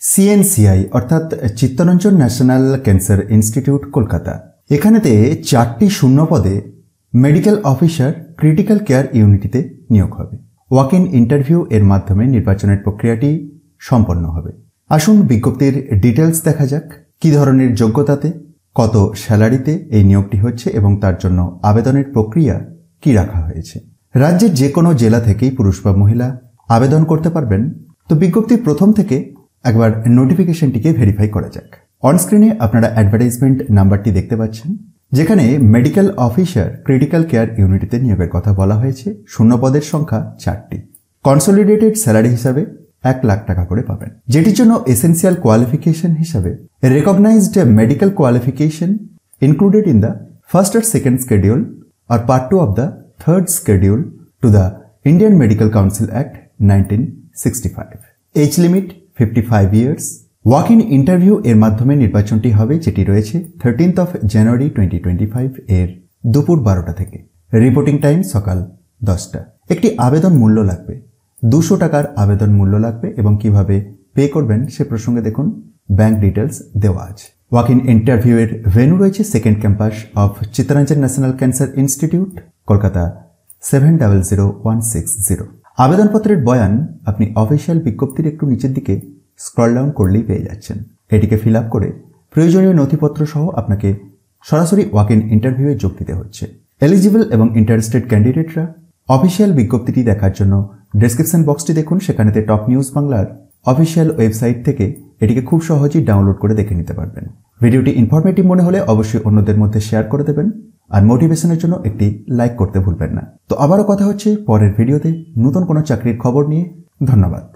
CNCI অর্থাৎ Chittaranjan national cancer institute Kolkata, এখানেতে 4টি শূন্য পদে মেডিকেল অফিসার ক্রিটিক্যাল কেয়ার ইউনিটিতে নিয়োগ হবে। ওয়াক ইন ইন্টারভিউ এর মাধ্যমে নির্বাচনের প্রক্রিয়াটি সম্পন্ন হবে। আসুন বিজ্ঞপ্তির ডিটেলস দেখা যাক। কি ধরনের যোগ্যতাতে, কত স্যালারিতে এই নিয়োগটি হচ্ছে এবং তার জন্য আবেদনের প্রক্রিয়া কি রাখা হয়েছে। রাজ্যের যে কোনো জেলা থেকেই পুরুষ বা মহিলা আবেদন করতে পারবেন। তো বিজ্ঞপ্তির প্রথম থেকে একবার নোটিফিকেশনটিকে ভেরিফাই করা যাক। অনস্ক্রিনে আপনারা অ্যাডভার্টাইজমেন্ট নাম্বারটি দেখতে পাচ্ছেন, যেখানে মেডিকেল অফিসার ক্রিটিক্যাল কেয়ার ইউনিটিতে নিয়োগের কথা বলা হয়েছে। শূন্য পদের সংখ্যা 4টি। কনসলিডেটেড স্যালারি হিসাবে 1 লাখ টাকা করে পাবেন, যেটির জন্য এসেন্সিয়াল কোয়ালিফিকেশন হিসাবে recognised medical qualification included in the first আর second schedule or Part 2 of the third schedule to the Indian Medical Council Act 1965. Age limit 55 years. Walk-in interview এর মাধ্যমে নির্বাচনটি হবে, যেটি রয়েছে 13th of January 2025 এর দুপুর 12টা থেকে। রিপোর্টিং টাইম সকাল 10টা। একটি আবেদন মূল্য লাগবে, 200 টাকার আবেদন মূল্য লাগবে এবং কিভাবে পে করবেন সে প্রসঙ্গে দেখুন ব্যাংক ডিটেলস দেওয়া আছে। ওয়াক ইন ইন্টারভিউ এর ভেন্যু রয়েছে second campus of Chittaranjan national cancer institute Kolkata 700160। আবেদনপত্রের বয়ান আপনি অফিসিয়াল বিজ্ঞপ্তির একটু নিচের দিকে স্ক্রল ডাউন করলেই পেয়ে যাচ্ছেন। এটিকে ফিল আপ করে প্রয়োজনীয় নথিপত্র সহ আপনাকে সরাসরি ওয়াক ইন ইন্টারভিউয়ে যোগ দিতে হচ্ছে। এলিজিবল এবং ইন্টারেস্টেড ক্যান্ডিডেটরা অফিসিয়াল বিজ্ঞপ্তিটি দেখার জন্য ডেসক্রিপশন বক্সটি দেখুন। সেখানেতে টপ নিউজ বাংলার অফিসিয়াল ওয়েবসাইট থেকে এটিকে খুব সহজেই ডাউনলোড করে দেখে নিতে পারবেন। ভিডিওটি ইনফরমেটিভ মনে হলে অবশ্যই অন্যদের মধ্যে শেয়ার করে দেবেন আর মোটিভেশনের জন্য একটি লাইক করতে ভুলবেন না। তো আবারও কথা হচ্ছে পরের ভিডিওতে নতুন কোনো চাকরির খবর নিয়ে। ধন্যবাদ।